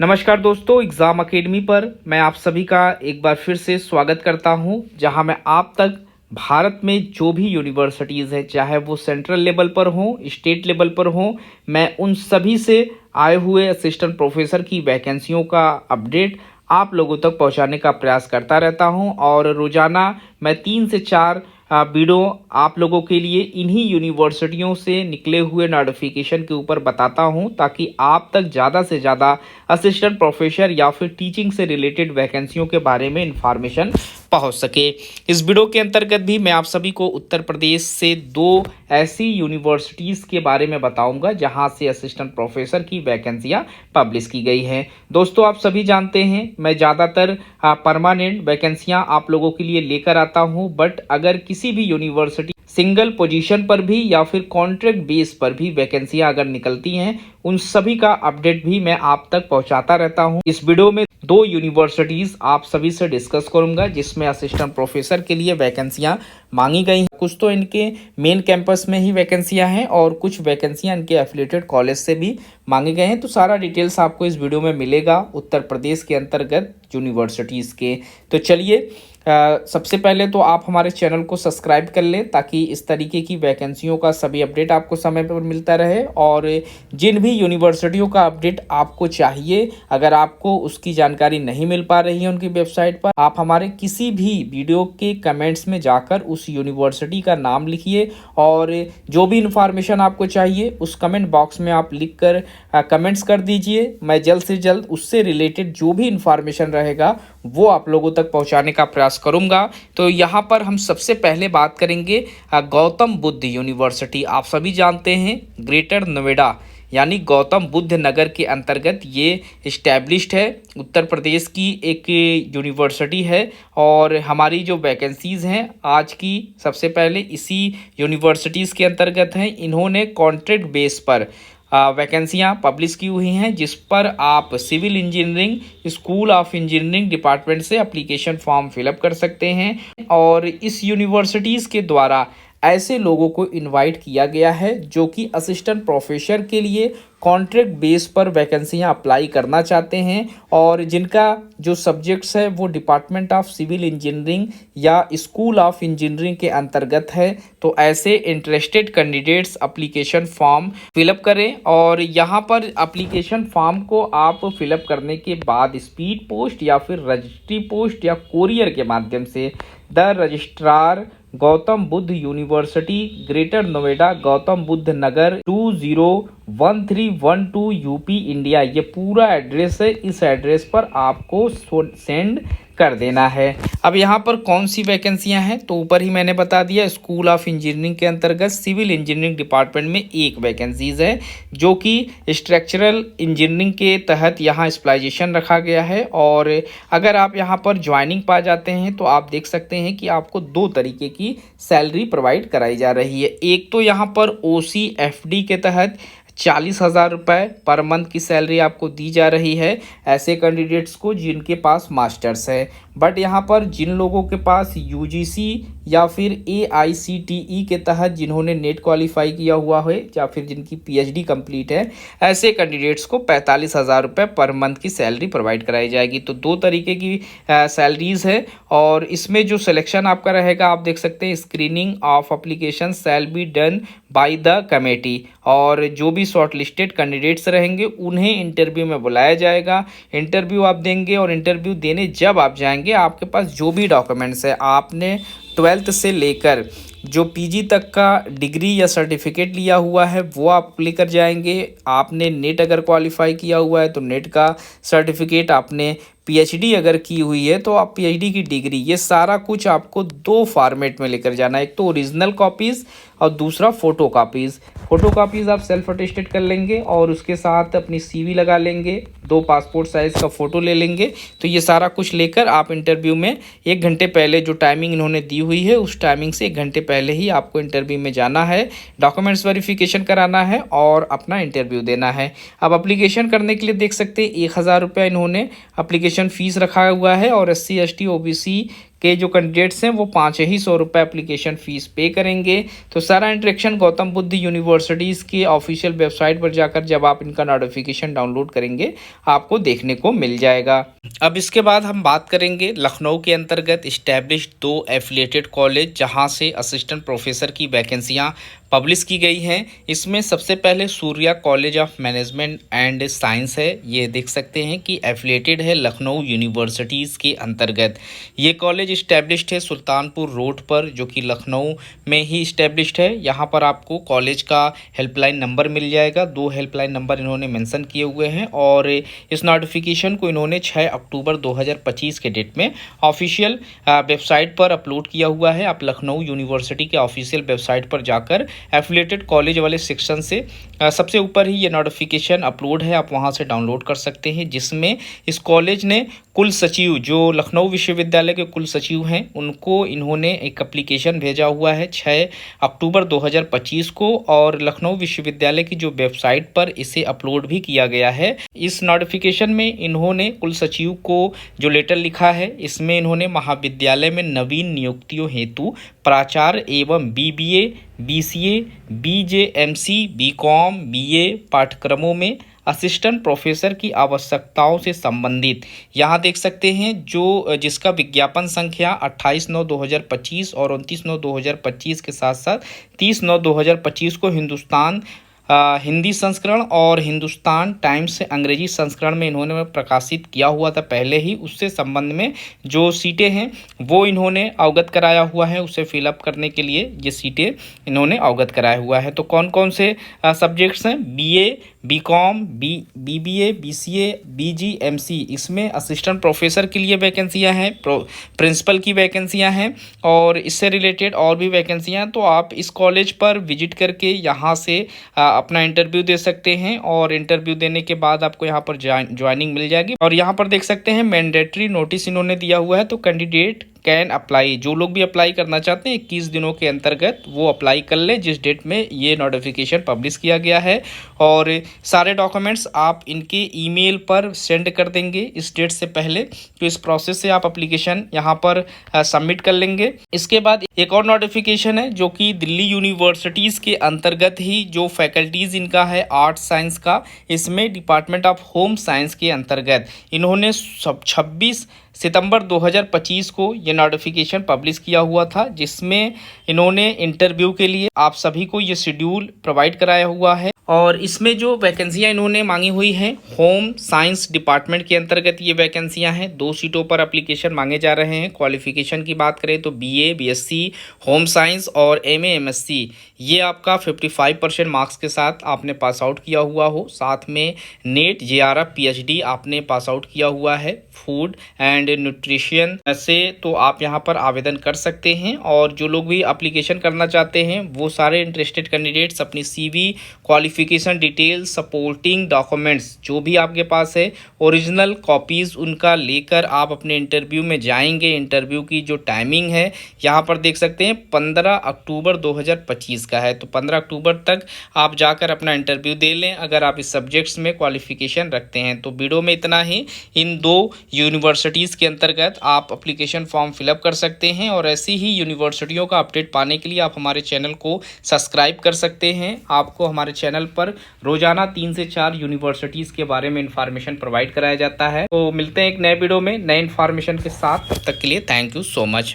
नमस्कार दोस्तों, exam academy पर मैं आप सभी का एक बार फिर से स्वागत करता हूं, जहां मैं आप तक भारत में जो भी यूनिवर्सिटीज़ हैं, चाहे वो सेंट्रल लेवल पर हों, स्टेट लेवल पर हों, मैं उन सभी से आए हुए असिस्टेंट प्रोफेसर की वैकेंसियों का अपडेट आप लोगों तक पहुंचाने का प्रयास करता रहता हूं। और रोज़ाना मैं 3 से 4 वीडियो आप लोगों के लिए इन्हीं यूनिवर्सिटियों से निकले हुए नोटिफिकेशन के ऊपर बताता हूं, ताकि आप तक ज़्यादा से ज़्यादा असिस्टेंट प्रोफेसर या फिर टीचिंग से रिलेटेड वैकेंसियों के बारे में इंफॉर्मेशन पहुंच सके। इस वीडियो के अंतर्गत भी मैं आप सभी को उत्तर प्रदेश से 2 ऐसी यूनिवर्सिटीज़ के बारे में बताऊंगा जहां से असिस्टेंट प्रोफेसर की वैकेंसियां पब्लिश की गई हैं। दोस्तों, आप सभी जानते हैं मैं ज़्यादातर परमानेंट वैकेंसियां आप लोगों के लिए लेकर आता हूं, बट अगर किसी भी यूनिवर्सिटी सिंगल पोजीशन पर भी या फिर कॉन्ट्रैक्ट बेस पर भी वैकेंसियां अगर निकलती हैं, उन सभी का अपडेट भी मैं आप तक पहुंचाता रहता हूं। इस वीडियो में 2 यूनिवर्सिटीज़ आप सभी से डिस्कस करूंगा जिसमें असिस्टेंट प्रोफेसर के लिए वैकेंसियां मांगी गई हैं। कुछ तो इनके मेन कैंपस में ही वैकेंसियां हैं और कुछ वैकेंसियां इनके एफिलिएटेड कॉलेज से भी मांगे गए हैं। तो सारा डिटेल्स आपको इस वीडियो में मिलेगा उत्तर प्रदेश के अंतर्गत यूनिवर्सिटीज़ के। तो चलिए, सबसे पहले तो आप हमारे चैनल को सब्सक्राइब कर लें, ताकि इस तरीके की वैकेंसियों का सभी अपडेट आपको समय पर मिलता रहे। और जिन भी यूनिवर्सिटियों का अपडेट आपको चाहिए, अगर आपको उसकी जानकारी नहीं मिल पा रही है उनकी वेबसाइट पर, आप हमारे किसी भी वीडियो के कमेंट्स में जाकर उस यूनिवर्सिटी का नाम लिखिए और जो भी इंफॉर्मेशन आपको चाहिए उस कमेंट बॉक्स में आप लिख कर कमेंट्स कर दीजिए। मैं जल्द से जल्द उससे रिलेटेड जो भी इंफॉर्मेशन रहेगा वो आप लोगों तक पहुंचाने का प्रयास करूंगा। तो यहाँ पर हम सबसे पहले बात करेंगे गौतम बुद्ध यूनिवर्सिटी। आप सभी जानते हैं ग्रेटर नोएडा यानी गौतम बुद्ध नगर के अंतर्गत ये इस्टेब्लिश्ड है, उत्तर प्रदेश की एक यूनिवर्सिटी है। और हमारी जो वैकेंसीज़ हैं आज की, सबसे पहले इसी यूनिवर्सिटीज़ के अंतर्गत हैं। इन्होंने कॉन्ट्रैक्ट बेस पर वैकेंसियाँ पब्लिश की हुई हैं, जिस पर आप civil engineering school of engineering department से एप्लीकेशन फॉर्म फिलअप कर सकते हैं। और इस यूनिवर्सिटीज़ के द्वारा ऐसे लोगों को इनवाइट किया गया है जो कि असिस्टेंट प्रोफेसर के लिए कॉन्ट्रैक्ट बेस पर वैकेंसियां अप्लाई करना चाहते हैं और जिनका जो सब्जेक्ट्स है वो डिपार्टमेंट ऑफ सिविल इंजीनियरिंग या स्कूल ऑफ इंजीनियरिंग के अंतर्गत है। तो ऐसे interested candidates application form fill up करें। और यहाँ पर एप्लीकेशन फॉर्म को आप फिलअप करने के बाद स्पीड पोस्ट या फिर रजिस्ट्री पोस्ट या कोरियर के माध्यम से the registrar Gautam Buddha university greater Noida Gautam Buddha Nagar 201312 UP India, ये पूरा एड्रेस है। इस एड्रेस पर आपको सेंड कर देना है। अब यहाँ पर कौन सी वैकेंसियाँ हैं, तो ऊपर ही मैंने बता दिया, स्कूल ऑफ इंजीनियरिंग के अंतर्गत सिविल इंजीनियरिंग डिपार्टमेंट में एक वैकेंसीज है जो कि स्ट्रक्चरल इंजीनियरिंग के तहत यहाँ स्पेशलाइजेशन रखा गया है। और अगर आप यहाँ पर ज्वाइनिंग पा जाते हैं तो आप देख सकते हैं कि आपको 2 तरीके की सैलरी प्रोवाइड कराई जा रही है। एक तो यहाँ पर OCFD के तहत 40,000 रुपये पर मंथ की सैलरी आपको दी जा रही है ऐसे कैंडिडेट्स को जिनके पास मास्टर्स है। बट यहाँ पर जिन लोगों के पास UGC या फिर AICTE के तहत जिन्होंने नेट क्वालिफाई किया हुआ है या फिर जिनकी PhD कंप्लीट है, ऐसे कैंडिडेट्स को 45,000 रुपये पर मंथ की सैलरी प्रोवाइड कराई जाएगी। तो 2 तरीके की सैलरीज है और इसमें जो सिलेक्शन आपका रहेगा, आप देख सकते हैं, screening of application shall be done by the committee. और जो भी शॉर्टलिस्टेड कैंडिडेट्स रहेंगे उन्हें इंटरव्यू में बुलाया जाएगा। इंटरव्यू आप देंगे और इंटरव्यू देने जब आप जाएंगे, आपके पास जो भी डॉक्यूमेंट्स है, आपने 12th से लेकर जो PG तक का डिग्री या सर्टिफिकेट लिया हुआ है वो आप लेकर जाएंगे। आपने नेट अगर क्वालिफाई किया हुआ है तो नेट का सर्टिफिकेट, आपने PhD अगर की हुई है तो आप PhD की डिग्री, ये सारा कुछ आपको 2 फॉर्मेट में लेकर जाना है। एक तो ओरिजिनल कॉपीज़ और दूसरा फ़ोटो कापीज़। फ़ोटो कापीज़ आप सेल्फ अटेस्टेड कर लेंगे और उसके साथ अपनी CV लगा लेंगे, 2 पासपोर्ट साइज़ का फ़ोटो ले लेंगे। तो ये सारा कुछ लेकर आप इंटरव्यू में 1 घंटे पहले, जो टाइमिंग इन्होंने दी हुई है उस टाइमिंग से 1 घंटे पहले ही आपको इंटरव्यू में जाना है, डॉक्यूमेंट्स वेरिफिकेशन कराना है और अपना इंटरव्यू देना है। अब एप्लीकेशन करने के लिए देख सकते हैं 1,000 रुपये इन्होंने एप्लीकेशन फ़ीस रखा हुआ है और SC ST OBC के जो कैंडिडेट्स हैं वो 500 रुपये एप्लीकेशन फ़ीस पे करेंगे। तो सारा इंस्ट्रक्शन गौतम बुद्ध यूनिवर्सिटीज़ की ऑफिशियल वेबसाइट पर जाकर जब आप इनका नोटिफिकेशन डाउनलोड करेंगे आपको देखने को मिल जाएगा। अब इसके बाद हम बात करेंगे लखनऊ के अंतर्गत इस्टेब्लिश्ड 2 एफिलिएटेड कॉलेज जहां से असिस्टेंट प्रोफेसर की वैकेंसियां पब्लिश की गई हैं। इसमें सबसे पहले Surya college of management and science है। ये देख सकते हैं कि एफिलिएटेड है लखनऊ यूनिवर्सिटीज़ के अंतर्गत। ये कॉलेज इस्टेब्लिश्ड है सुल्तानपुर रोड पर, जो कि लखनऊ में ही इस्टेब्लिश्ड है। यहाँ पर आपको कॉलेज का हेल्पलाइन नंबर मिल जाएगा। 2 हेल्पलाइन नंबर इन्होंने मेंशन किए हुए हैं और इस नोटिफिकेशन को इन्होंने 6 अक्टूबर 2025 के डेट में ऑफिशियल वेबसाइट पर अपलोड किया हुआ है। आप लखनऊ यूनिवर्सिटी के ऑफिशियल वेबसाइट पर जाकर एफिलिएटेड कॉलेज वाले सेक्शन से सबसे ऊपर ही ये नोटिफिकेशन अपलोड है, आप वहां से डाउनलोड कर सकते हैं, जिसमें इस कॉलेज ने कुल सचिव जो लखनऊ विश्वविद्यालय के कुल सचिव हैं उनको इन्होंने एक एप्लीकेशन भेजा हुआ है 6 अक्टूबर 2025 को, और लखनऊ विश्वविद्यालय की जो वेबसाइट पर इसे अपलोड भी किया गया है। इस नोटिफिकेशन में इन्होंने कुल सचिव को जो लेटर लिखा है इसमें इन्होंने महाविद्यालय में नवीन नियुक्तियों हेतु प्राचार्य एवं BBA, BCA, BJMC, BCom, BA पाठ्यक्रमों में असिस्टेंट प्रोफेसर की आवश्यकताओं से संबंधित यहाँ देख सकते हैं जो जिसका विज्ञापन संख्या 28/9/2025 और 29/9/2025 के साथ साथ 30/9/2025 को हिंदी संस्करण और हिंदुस्तान टाइम्स अंग्रेजी संस्करण में इन्होंने प्रकाशित किया हुआ था पहले ही। उससे संबंध में जो सीटें हैं वो इन्होंने अवगत कराया हुआ है, उसे फिलअप करने के लिए ये सीटें इन्होंने अवगत कराया हुआ है। तो कौन कौन से सब्जेक्ट्स हैं? BA, BCom, BBA, BCA, BGMC, इसमें असिस्टेंट प्रोफेसर के लिए वैकेंसियां हैं, प्रिंसिपल की वैकेंसियां हैं और इससे रिलेटेड और भी वैकेंसियां। तो आप इस कॉलेज पर विजिट करके यहाँ से अपना इंटरव्यू दे सकते हैं और इंटरव्यू देने के बाद आपको यहाँ पर ज्वाइनिंग मिल जाएगी। और यहाँ पर देख सकते हैं मैंडेटरी नोटिस इन्होंने दिया हुआ है, तो कैंडिडेट कैन अप्लाई, जो लोग भी अप्लाई करना चाहते हैं 21 दिनों के अंतर्गत वो अप्लाई कर ले जिस डेट में ये नोटिफिकेशन पब्लिश किया गया है। और सारे डॉक्यूमेंट्स आप इनके ईमेल पर सेंड कर देंगे इस डेट से पहले, तो इस प्रोसेस से आप एप्लीकेशन यहाँ पर सबमिट कर लेंगे। इसके बाद एक और नोटिफिकेशन है जो कि दिल्ली यूनिवर्सिटीज़ के अंतर्गत ही जो फैकल्टीज़ इनका है आर्ट साइंस का, इसमें डिपार्टमेंट ऑफ होम साइंस के अंतर्गत इन्होंने 26 सितंबर 2025 को ये नोटिफिकेशन पब्लिश किया हुआ था, जिसमें इन्होंने इंटरव्यू के लिए आप सभी को ये शेड्यूल प्रोवाइड कराया हुआ है। और इसमें जो वैकेंसियां इन्होंने मांगी हुई हैं होम साइंस डिपार्टमेंट के अंतर्गत ये वैकेंसियां हैं। 2 सीटों पर एप्लीकेशन मांगे जा रहे हैं। क्वालिफिकेशन की बात करें तो बीए, बीएससी होम साइंस और एमए, एमएससी, ये आपका 55% मार्क्स के साथ आपने पास आउट किया हुआ हो, साथ में नेट, जेआरएफ, पीएचडी आपने पास आउट किया हुआ है फूड एंड न्यूट्रिशन से, तो आप यहाँ पर आवेदन कर सकते हैं। और जो लोग भी एप्लीकेशन करना चाहते हैं वो सारे इंटरेस्टेड कैंडिडेट्स अपनी CV, qualification detail, supporting documents जो भी आपके पास है ओरिजिनल कॉपीज़ उनका लेकर आप अपने इंटरव्यू में जाएंगे। इंटरव्यू की जो टाइमिंग है यहाँ पर देख सकते हैं 15 अक्टूबर 2025 का है, तो 15 अक्टूबर तक आप जाकर अपना इंटरव्यू दे लें अगर आप इस सब्जेक्ट्स में क्वालिफिकेशन रखते हैं। तो वीडियो में इतना ही। इन 2 यूनिवर्सिटीज़ के अंतर्गत आप एप्लीकेशन फॉर्म फिलअप कर सकते हैं और ऐसी ही यूनिवर्सिटियों का अपडेट पाने के लिए आप हमारे चैनल को सब्सक्राइब कर सकते हैं। आपको हमारे चैनल पर रोजाना 3 से 4 यूनिवर्सिटीज़ के बारे में इंफॉर्मेशन प्रोवाइड कराया जाता है। तो मिलते हैं एक नए वीडियो में नए इंफॉर्मेशन के साथ, तब तक के लिए थैंक यू सो मच।